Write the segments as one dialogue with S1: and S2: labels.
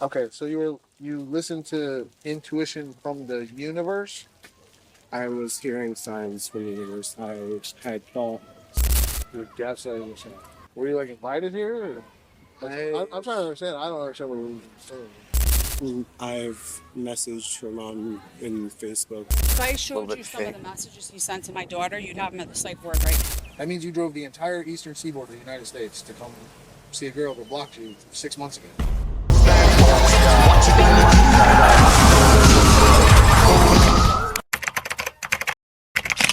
S1: Okay, so you listened to intuition from the universe?
S2: I was hearing signs from the universe. I had thought.
S1: You're gaslighting yourself. Were you like invited here? I'm trying to understand. I don't understand what you're saying.
S2: I've messaged her mom in Facebook.
S3: If I showed you some of the messages you sent to my daughter, you'd have them at the psych ward right now.
S1: That means you drove the entire eastern seaboard of the United States to come see a girl that blocked you 6 months ago.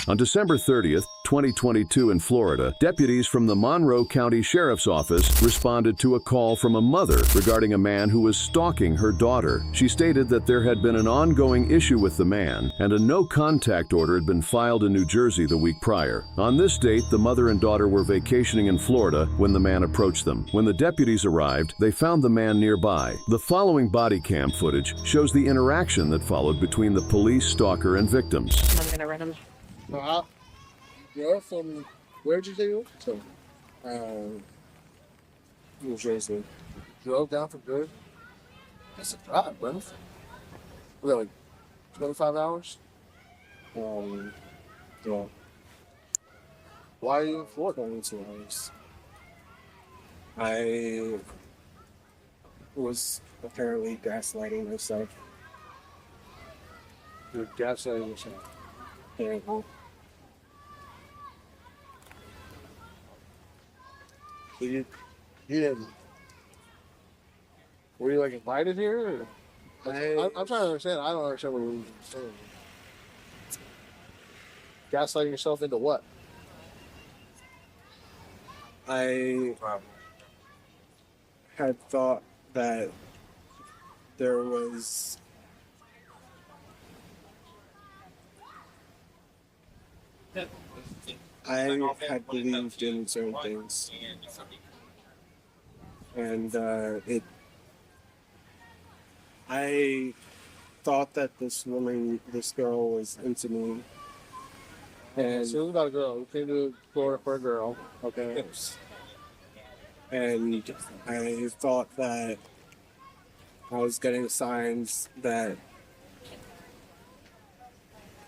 S4: On December 30th, 2022 in Florida, deputies from the Monroe County Sheriff's Office responded to a call from a mother regarding a man who was stalking her daughter. She stated that there had been an ongoing issue with the man, and a no-contact order had been filed in New Jersey the week prior. On this date, the mother and daughter were vacationing in Florida when the man approached them. When the deputies arrived, they found the man nearby. The following body cam footage shows the interaction that followed between the police, stalker, and victims.
S3: I'm gonna run him.
S1: You're from, where'd you say you were from?
S2: New Jersey.
S1: Drove down for good? That's a drive, bro. Was that like 25 hours?
S2: Yeah.
S1: Why are you in Florida?
S2: 22 hours. I was apparently gaslighting myself.
S1: You're gaslighting yourself.
S2: Apparently.
S1: So you didn't. Were you like invited here? I'm trying to understand. I don't understand what you're saying. Gaslighting yourself into what?
S2: I had thought that there was I had believed in certain things, and I thought that this girl was into me, and
S1: So it was about a girl. You came to Florida for a girl. Okay.
S2: and I thought that I was getting signs that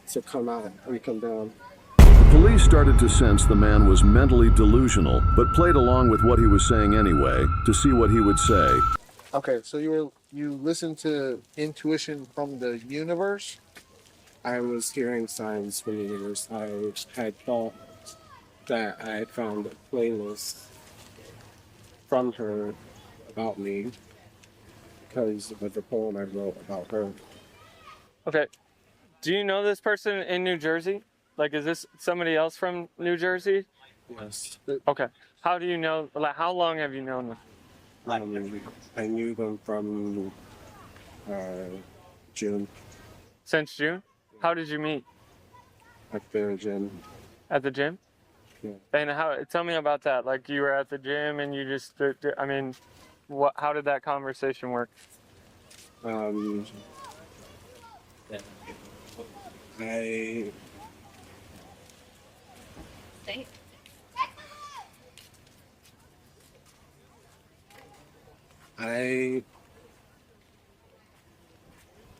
S2: to come out and come down.
S4: Police started to sense the man was mentally delusional, but played along with what he was saying anyway to see what he would say.
S1: Okay, so you listened to intuition from the universe?
S2: I was hearing signs from the universe. I had thought that I had found a playlist from her about me because of the poem I wrote about her.
S5: Okay. Do you know this person in New Jersey? Like, is this somebody else from New Jersey?
S2: Yes.
S5: Okay. How do you know, like, how long have you known them?
S2: I knew them from June
S5: Since June? How did you meet?
S2: at the gym.
S5: At the gym?
S2: Yeah.
S5: And tell me about that. Like, you were at the gym and you just, I mean, how did that conversation work?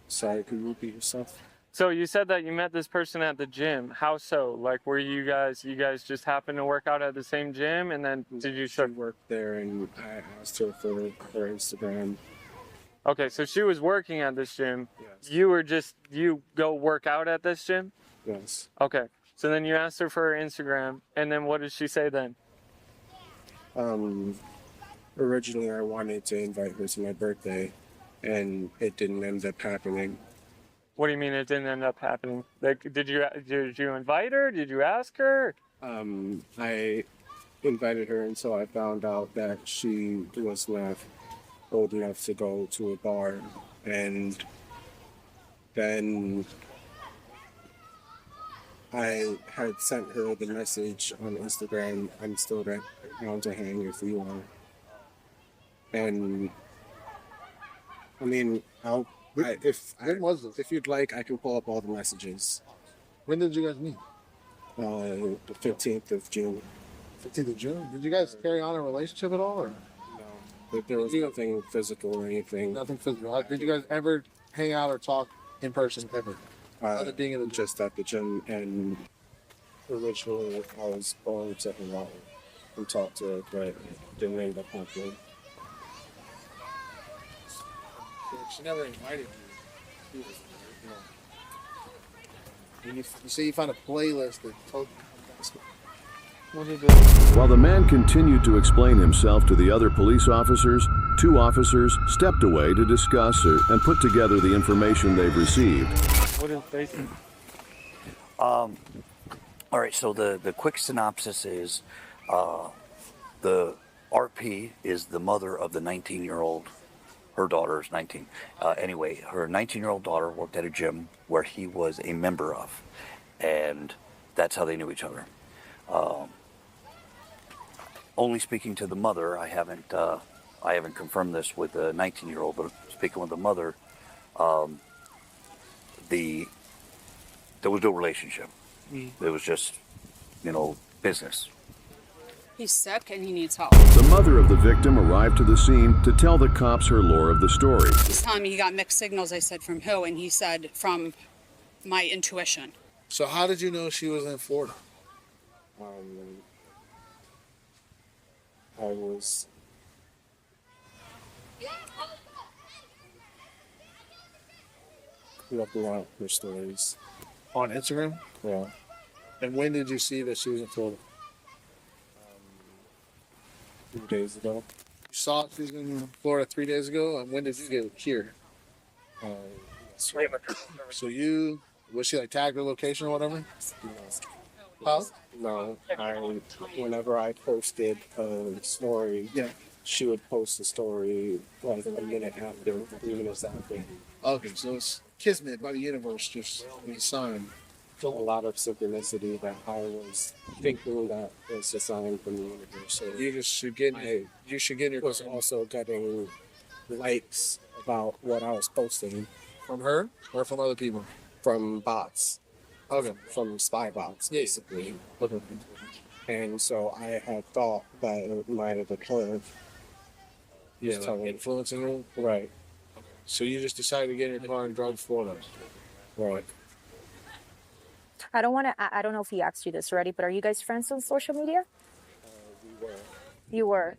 S2: Sorry, could you repeat yourself?
S5: So you said that you met this person at the gym. How so? Like, were you guys just happened to work out at the same gym, and then did you
S2: She worked there, and I asked her for her Instagram.
S5: Okay, so she was working at this gym.
S2: Yes.
S5: You go work out at this gym?
S2: Yes.
S5: Okay. So then you asked her for her Instagram, and then what did she say then?
S2: Originally I wanted to invite her to my birthday, and it didn't end up happening.
S5: What do you mean it didn't end up happening? Like, did you invite her? Did you ask her?
S2: I invited her until I found out that she was not old enough to go to a bar, and then I had sent her the message on Instagram, I'm still down to hang if you want. And I mean,
S1: When was this?
S2: if you'd like, I can pull up all the messages.
S1: When did you guys meet?
S2: The 15th of June.
S1: 15th of June? Did you guys carry on a relationship at all? Or?
S2: No. Like, there was nothing physical or anything.
S1: Nothing physical. Did you guys ever hang out or talk in person ever? Other being in the
S2: Just at the gym, and originally I was going to hang out and talk to her, but didn't end up happening.
S1: She never invited you. You say you found a playlist that told you.
S5: What did it?
S4: While the man continued to explain himself to the other police officers, 2 officers stepped away to discuss and put together the information they've received.
S5: What did they say?
S6: All right, so the quick synopsis is the RP is the mother of the 19-year-old. Her daughter is 19. Anyway, her 19-year-old daughter worked at a gym where he was a member of, and that's how they knew each other. Only speaking to the mother, I haven't confirmed this with the 19-year-old, but speaking with the mother, there was no relationship. It was just, business.
S3: He's sick and he needs help.
S4: The mother of the victim arrived to the scene to tell the cops her lore of the story.
S3: He's telling me he got mixed signals. I said, from who? And he said, from my intuition.
S1: So how did you know she was in Florida?
S2: I was looking at her stories.
S1: On Instagram?
S2: Yeah.
S1: And when did you see that she was in Florida?
S2: 2 days ago.
S1: You saw she was in Florida 3 days ago, and when did you get here? So was she like tagged her location or whatever? Huh?
S2: No, whenever I posted a story, she would post a story like a minute after, 3 minutes after.
S1: Okay, so it's kismet by the universe, just a sign.
S2: A lot of synchronicity that I was thinking that was a sign from the universe. So
S1: You should get your
S2: was also getting likes about what I was posting
S1: from her or from other people.
S2: from bots,
S1: Okay.
S2: from spy bots, basically.
S1: Okay.
S2: And so I had thought that it might have occurred.
S1: Yeah,
S2: Just
S1: like
S2: telling-
S1: influencing you.
S2: Right,
S1: So you just decided to get in your car and drive to Florida.
S2: right.
S7: I don't know if he asked you this already, but are you guys friends on social media?
S2: We were.
S7: You were.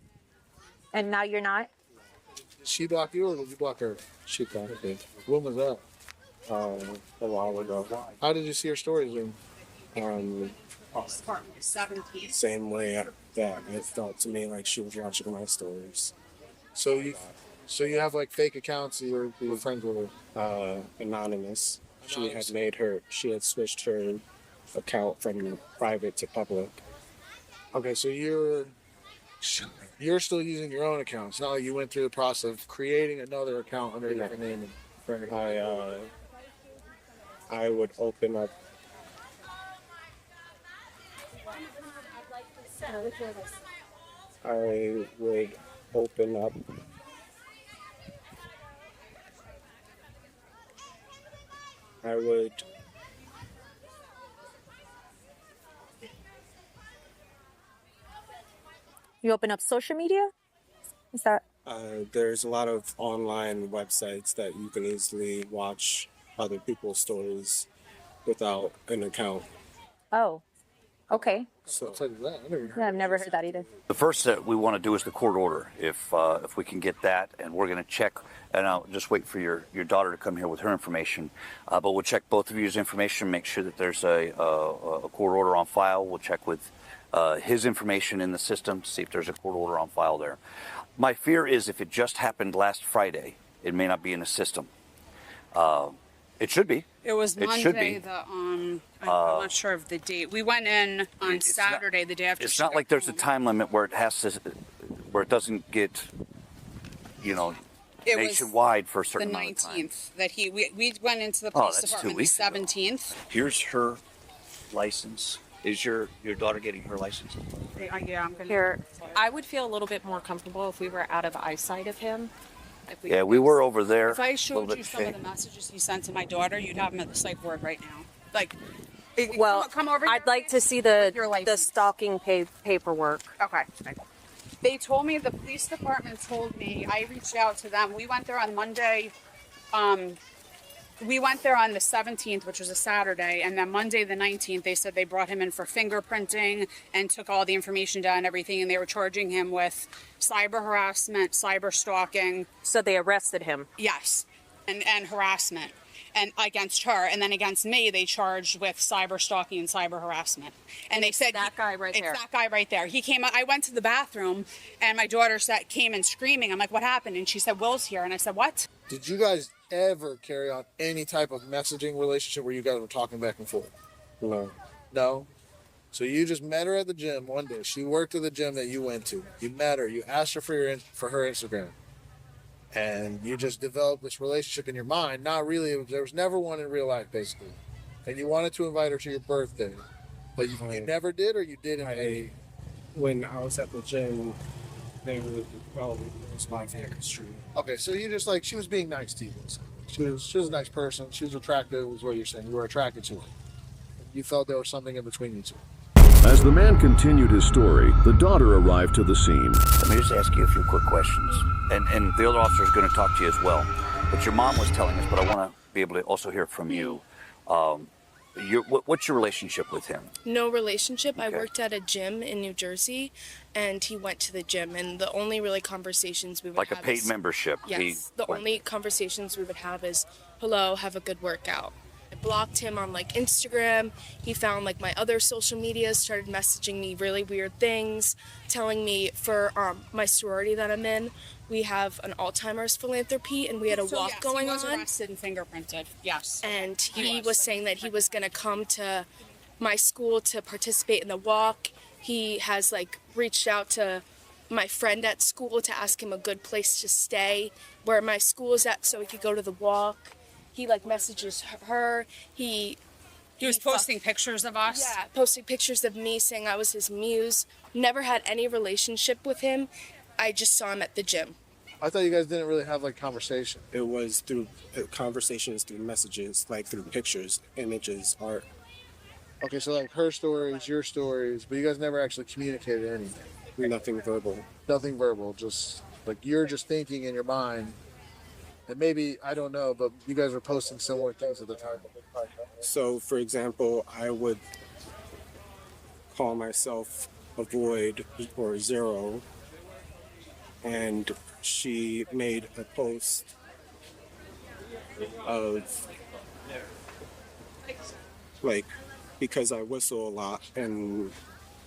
S7: And now you're not?
S1: Did she block you or did you block her?
S2: She got it
S1: When was that?
S2: a while ago.
S1: How did you see her stories then?
S3: 17th.
S2: Same way that it felt to me like she was watching my stories.
S1: So you have like fake accounts that you were friends with her.
S2: Anonymous.
S1: Anonymous.
S2: She had switched her account from private to public.
S1: Okay, so you're still using your own account. It's not like you went through the process of creating another account under a different name.
S2: I would open up. I would open up. I would.
S7: You open up social media? Is that?
S2: There's a lot of online websites that you can easily watch other people's stories without an account.
S7: Oh, okay.
S1: So I'll tell you that. I never heard
S7: Yeah, I've never heard that either.
S6: The first that we want to do is the court order. If we can get that, and we're going to check, and I'll just wait for your daughter to come here with her information. But we'll check both of you's information, make sure that there's a court order on file. We'll check with his information in the system to see if there's a court order on file there. My fear is if it just happened last Friday, it may not be in the system. It should be.
S3: It was
S6: It should
S3: Monday,
S6: be.
S3: I'm not sure of the date. We went in on
S6: It's not-
S3: Saturday, the day after
S6: It's
S3: she
S6: not
S3: got
S6: like there's a
S3: home.
S6: time limit where it doesn't get,
S3: It was
S6: nationwide for a
S3: the
S6: certain amount of time.
S3: 19th that we went into the
S6: Oh,
S3: police
S6: that's 2
S3: department the
S6: weeks ago.
S3: 17th.
S6: Here's her license. Is your daughter getting her license?
S3: Yeah, I'm gonna.
S8: Here, I would feel a little bit more comfortable if we were out of eyesight of him. If
S6: Yeah, we were over there.
S3: If I
S6: a little
S3: showed
S6: bit
S3: you some of
S6: shady.
S3: the messages you sent to my daughter, you'd have them at the psych ward right now. Like,
S8: Well,
S3: come over here,
S8: I'd like to
S3: please,
S8: see
S3: with your
S8: the
S3: license.
S8: stalking paperwork.
S3: Okay. They told me, the police department told me, I reached out to them. We went there on Monday. We went there on the 17th, which was a Saturday, and then Monday the 19th, they said they brought him in for fingerprinting and took all the information down and everything, and they were charging him with cyber harassment, cyber stalking.
S8: So they arrested him.
S3: Yes, and harassment, and against her, and then against me, they charged with cyber stalking and cyber harassment. And they said
S8: that guy right there.
S3: It's that guy right there. He came. I went to the bathroom, and my daughter came in screaming. I'm like, "What happened?" And she said, "Will's here." And I said, "What?"
S1: Did you guys ever carry on any type of messaging relationship where you guys were talking back and forth?
S2: No.
S1: No? So you just met her at the gym one day. She worked at the gym that you went to. You met her. You asked her for her Instagram. And you just developed this relationship in your mind. Not really. There was never one in real life, basically. And you wanted to invite her to your birthday. But you never did, or you did in May?
S2: When I was at the gym, it was my favorite street.
S1: Okay, so you just she was being nice to you. She was a nice person. She was attractive, is what you're saying. You were attracted to her. You felt there was something in between you two.
S4: As the man continued his story, the daughter arrived to the scene.
S6: Let me just ask you a few quick questions. And the other officer is going to talk to you as well. But your mom was telling us, but I want to be able to also hear from you. What's your relationship with him?
S9: No relationship.
S6: Okay.
S9: I worked at a gym in New Jersey, and he went to the gym. And the only really conversations we would
S6: Like
S9: have
S6: a paid
S9: is,
S6: membership?
S9: Yes. The only conversations we would have is, "Hello, have a good workout." I blocked him on Instagram. He found my other social media, started messaging me really weird things, telling me for my sorority that I'm in, we have an Alzheimer's philanthropy, and we had a walk going
S3: he was
S9: on.
S3: arrested and fingerprinted. Yes.
S9: And he was saying that he was going to come to my school to participate in the walk. He has reached out to my friend at school to ask him a good place to stay where my school is at so he could go to the walk. He messages her. He
S3: was posting pictures of us.
S9: Yeah, posting pictures of me, saying I was his muse. Never had any relationship with him. I just saw him at the gym.
S1: I thought you guys didn't really have conversation.
S2: It was through conversations, through messages, through pictures, images, art.
S1: Okay, so her stories, your stories, but you guys never actually communicated anything.
S2: Nothing verbal.
S1: Nothing verbal, just you're just thinking in your mind. And maybe, I don't know, but you guys were posting similar things at the time.
S2: So, for example, I would call myself a void or zero, and she made a post of because I whistle a lot and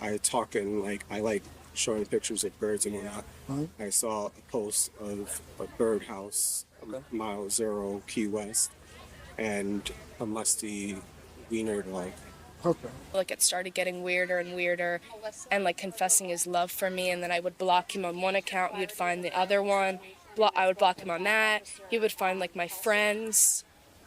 S2: I talk and I like showing pictures of birds and whatnot.
S1: Mm-hmm.
S2: I saw a post of a birdhouse, mile 0, Key West, and a musty wiener dog.
S1: Okay.
S9: It started getting weirder and weirder, and confessing his love for me, and then I would block him on one account, he would find the other one, I would block him on that, he would find my friends.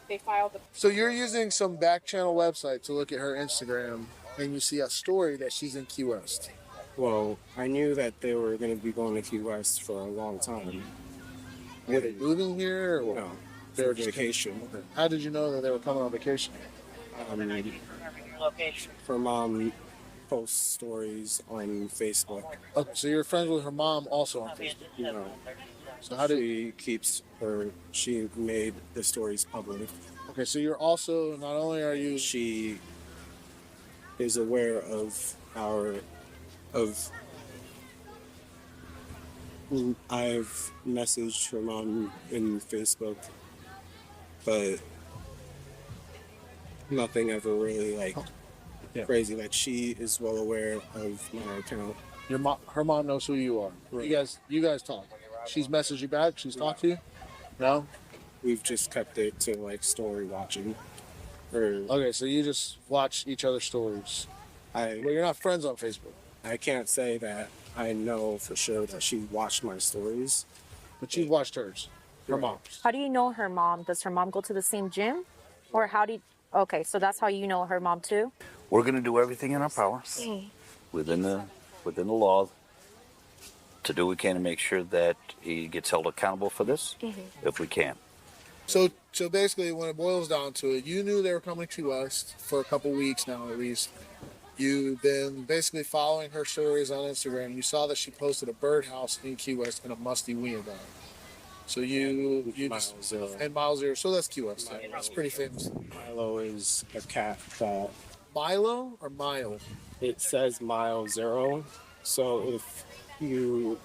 S3: They filed the...
S1: So you're using some back channel website to look at her Instagram, and you see a story that she's in Key West.
S2: Well, I knew that they were going to be going to Key West for a long time.
S1: Were they moving here? Or
S2: No,
S1: they were
S2: for
S1: just
S2: vacation.
S1: Okay. How did you know that they were coming on vacation?
S2: Her mom posts stories on Facebook.
S1: Okay, so you're friends with her mom also on Facebook.
S2: You know,
S1: So how did?
S2: she made the stories public.
S1: Okay, so you're also, not only are you...
S2: She is aware of I've messaged her mom in Facebook, but nothing ever really crazy. She is well aware of my account.
S1: Her mom knows who you are. Right. You guys talk. She's messaged you back? She's talked to you? No?
S2: We've just kept it to story watching.
S1: Okay, so you just watch each other's stories. Well, you're not friends on Facebook.
S2: I can't say that I know for sure that she watched my stories.
S1: But you've watched hers. Her mom's.
S7: How do you know her mom? Does her mom go to the same gym? Or okay, so that's how you know her mom too?
S6: We're going to do everything in our power within the law to do what we can to make sure that he gets held accountable for this, if we can.
S1: So basically, when it boils down to it, you knew they were coming to us for a couple weeks now at least, You then basically following her stories on Instagram, you saw that she posted a birdhouse in Key West and a musty wiener dog. So you
S2: Mile Zero.
S1: and Mile Zero. So that's Key West. Yeah, that's pretty famous.
S2: Milo is a cat that
S1: Milo or Mile?
S2: it says Mile Zero. So if you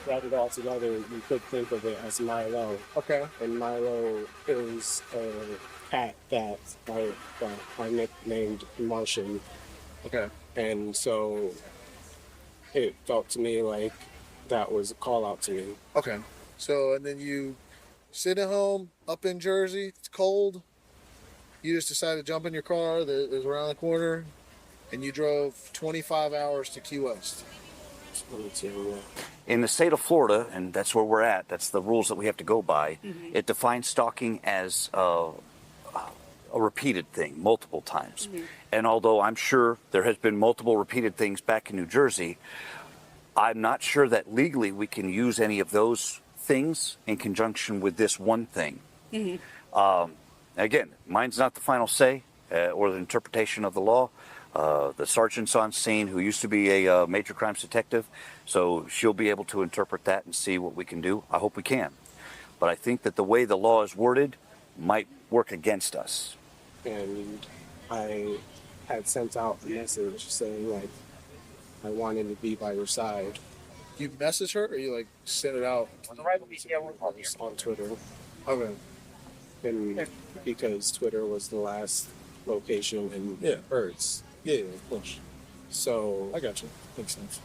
S2: write it all together, you could think of it as Milo.
S1: Okay.
S2: And Milo is a cat that I nicknamed Martian.
S1: Okay.
S2: And so it felt to me like that was a call out to me.
S1: Okay. So and then you sit at home up in Jersey. It's cold. You just decided to jump in your car that is around the corner, and you drove 25 hours to Key West.
S6: In the state of Florida, and that's where we're at, that's the rules that we have to go by, it defines stalking as a repeated thing, multiple times. And although I'm sure there has been multiple repeated things back in New Jersey, I'm not sure that legally we can use any of those things in conjunction with this one thing. Again, mine's not the final say or the interpretation of the law. The sergeant's on scene, who used to be a major crimes detective, so she'll be able to interpret that and see what we can do. I hope we can. But I think that the way the law is worded might work against us.
S2: And I had sent out a message saying, like, I wanted to be by your side.
S1: You message her, or you like send it out
S2: On Twitter.
S1: Okay.
S2: And because Twitter was the last location in Birds.
S1: Yeah, of course.
S2: So
S1: I got you. Makes sense.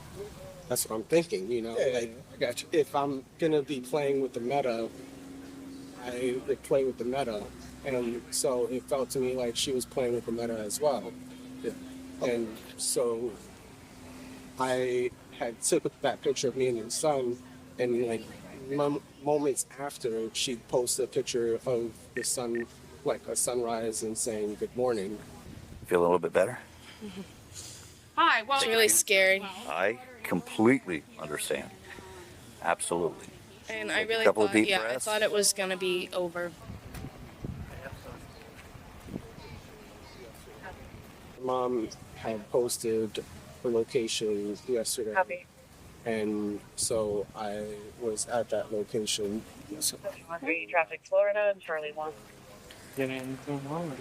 S2: that's what I'm thinking, you know.
S1: Yeah,
S2: like,
S1: I got you.
S2: if I'm gonna be playing with the meta, I would play with the meta. And so it felt to me like she was playing with the meta as well.
S1: Yeah.
S2: And so I had took that picture of me and your son, and like moments after, she posted a picture of the sun, like a sunrise, and saying good morning.
S6: Feel a little bit better?
S3: Hi. Well,
S9: It's really scary.
S6: I completely understand. Absolutely.
S9: And I really
S6: Couple of
S9: thought,
S6: deep
S9: yeah, I
S6: breaths.
S9: thought it was gonna be over.
S2: Mom had posted the location yesterday.
S8: Copy.
S2: And so I was at that location.
S8: 3 traffic Florida and Charlie 1.
S5: Get anything wrong with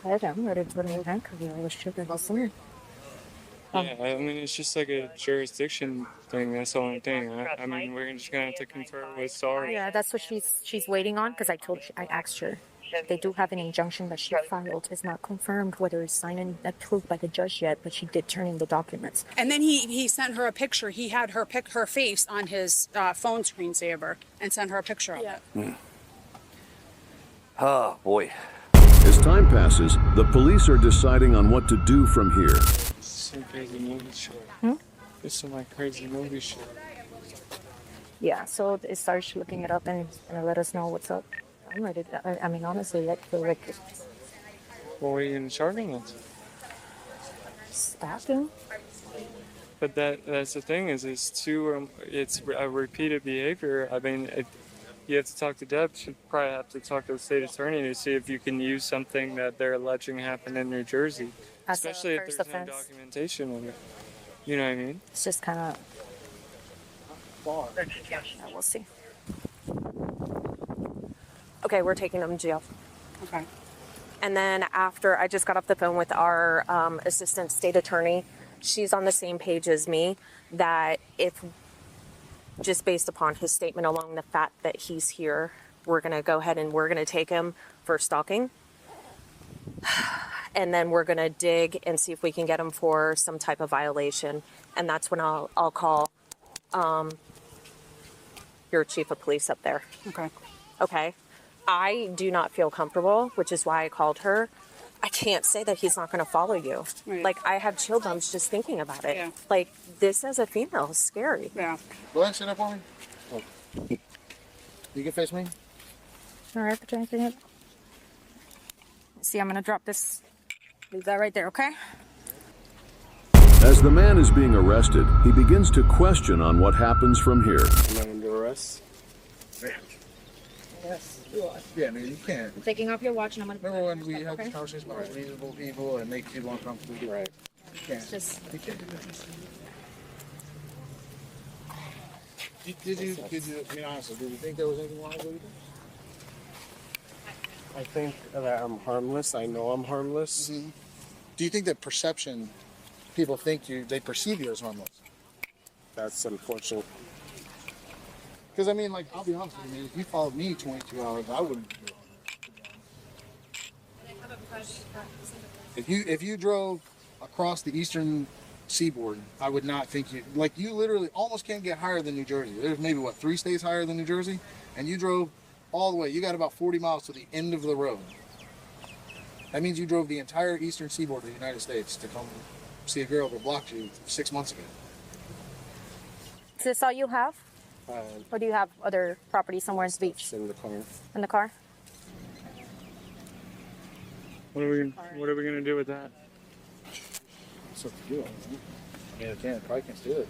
S5: it?
S7: I'm ready to put it in handcuffs. I was tripping about something.
S5: Yeah, I mean, it's just like a jurisdiction thing. That's the only thing. I mean, we're just gonna have to confer with Sorry.
S7: Yeah, that's what she's waiting on, because I asked her. They do have an injunction that she filed. It's not confirmed whether it's signed and approved by the judge yet, but she did turn in the documents.
S3: and then he sent her a picture. He had her her face on his phone screensaver and sent her a picture of it.
S6: Oh, boy.
S4: As time passes, the police are deciding on what to do from here.
S5: Some crazy movie shit. It's some like crazy movie shit.
S7: Yeah, so it starts looking it up and let us know what's up. I'm ready. I mean, honestly, I feel like
S5: What are you gonna charge them with?
S7: stalking.
S5: But that's the thing is it's a repeated behavior. I mean, you have to talk to Deb. You probably have to talk to the state attorney to see if you can use something that they're alleging happened in New Jersey,
S7: As a
S5: especially if
S7: first
S5: there's
S7: offense.
S5: no documentation of it. You know what I mean?
S7: It's just kind of. Yeah, we'll see.
S8: Okay, we're taking them to jail.
S3: Okay.
S8: And then after, I just got off the phone with our assistant state attorney. She's on the same page as me, that if, just based upon his statement alone, the fact that he's here, we're going to go ahead and we're going to take him for stalking. And then we're going to dig and see if we can get him for some type of violation. And that's when I'll call your chief of police up there.
S3: Okay.
S8: Okay. I do not feel comfortable, which is why I called her. I can't say that he's not going to follow you.
S3: Right.
S8: Like, I have chill bumps just thinking about it.
S3: Yeah.
S8: Like, this as a female is scary.
S3: Yeah.
S1: Go ahead, stand up for me. Oh. You can face me.
S7: All right, put your hands in it. See, I'm gonna drop this. Leave that right there, okay?
S4: As the man is being arrested, he begins to question on what happens from here.
S2: Am I under arrest?
S7: Yes, you are.
S1: Yeah, I mean, you can't.
S7: I'm taking off your watch and I'm gonna.
S1: Remember when we had this conversation about reasonable people and make people uncomfortable? Right. You can't.
S7: It's just.
S1: You can't do that. Did you, be honest, did you think there was anything wrong with it?
S2: I think that I'm harmless. I know I'm harmless.
S1: Mm-hmm. Do you think that perception, people think they perceive you as harmless?
S2: That's unfortunate.
S1: Because, I mean, like, I'll be honest with you, if you followed me 22 hours, I wouldn't do it. If you drove across the eastern seaboard, I would not think you, like, you literally almost can't get higher than New Jersey. There's maybe, 3 states higher than New Jersey? And you drove all the way. You got about 40 miles to the end of the road. That means you drove the entire eastern seaboard of the United States to come see a girl that blocked you 6 months ago.
S7: Is this all you have? Or do you have other property somewhere in the beach?
S2: In the car.
S7: In the car?
S5: What are we gonna do with that?
S1: It's up to you. Yeah, probably can't steal it.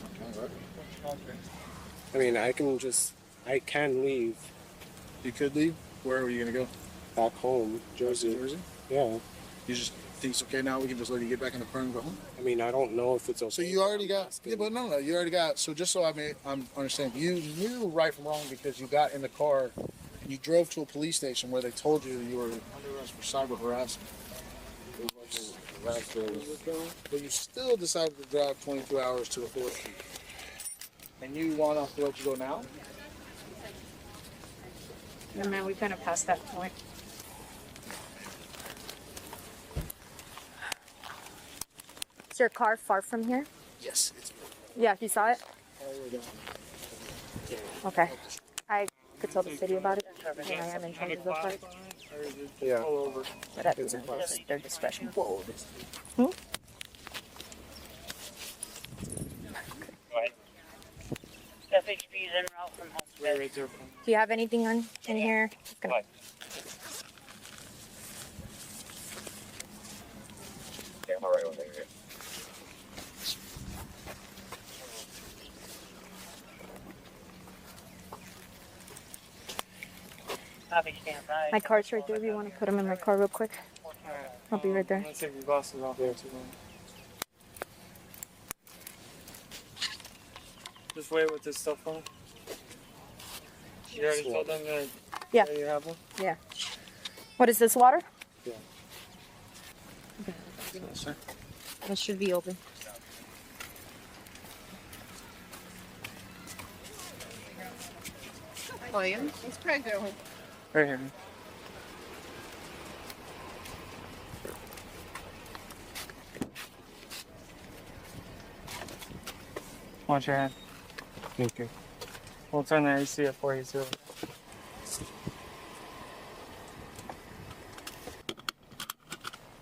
S2: I mean, I can leave
S1: You could leave. Where were you gonna go?
S2: back home, Jersey. Yeah.
S1: You just think it's okay now? We can just let you get back in the car and go home.
S2: I mean, I don't know if it's okay.
S1: So you already got. Yeah, but no, you already got. So just so I'm understanding, you knew right from wrong because you got in the car and you drove to a police station where they told you you were under arrest for cyber harassment. But you still decided to drive 22 hours to the 4th Street. And you want us to let you go now?
S7: No, man, we kind of passed that point. Is your car far from here?
S1: Yes, it's
S7: Yeah, you saw it?
S1: all the way down.
S7: Okay. I could tell the city about it. I am in charge of the park.
S2: Yeah.
S5: All over.
S7: But that's their discretion.
S10: FHB is en route from Homestead.
S5: Right there.
S7: Do you have anything in here? Just gonna-
S10: Yeah, I'm alright with it. Copy, stand by.
S7: My car's right there. If you want to put them in my car real quick. I'll be right there.
S5: I'm gonna take your glasses off there too. Just wait with this stuff on. You already told them that
S7: Yeah.
S5: you have one?
S7: Yeah. What is this, water?
S2: Yeah.
S7: Okay. It should be open.
S3: William, what's Craig doing?
S5: Right here. Watch your hand.
S2: Thank you.
S5: We'll turn the AC up for you too.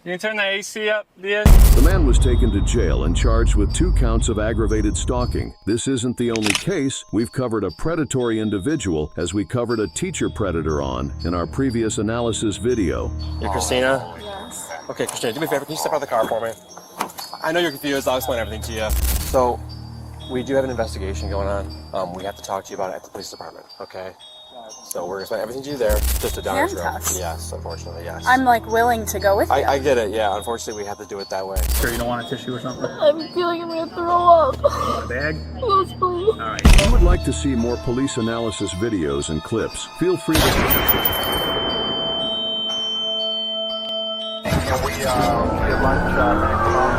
S5: You can turn the AC up, Diaz?
S4: The man was taken to jail and charged with 2 counts of aggravated stalking. This isn't the only case. We've covered a predatory individual as we covered a teacher predator on in our previous analysis video.
S11: Hey, Christina? Yes. Okay, Christina, do me a favor. Can you step out of the car for me? I know you're confused. I'll explain everything to you. So, we do have an investigation going on. We have to talk to you about it at the police department, okay? So we're gonna explain everything to you there. Just a down road. Yes, unfortunately, yes.
S12: I'm like willing to go with you.
S11: I get it, yeah. Unfortunately, we have to do it that way.
S13: Sure you don't want a tissue or something?
S12: I'm feeling I'm gonna throw up.
S13: A bag?
S12: Yes, please.
S13: All right.
S4: If you would like to see more police analysis videos and clips, feel free to...
S10: Can we get lunch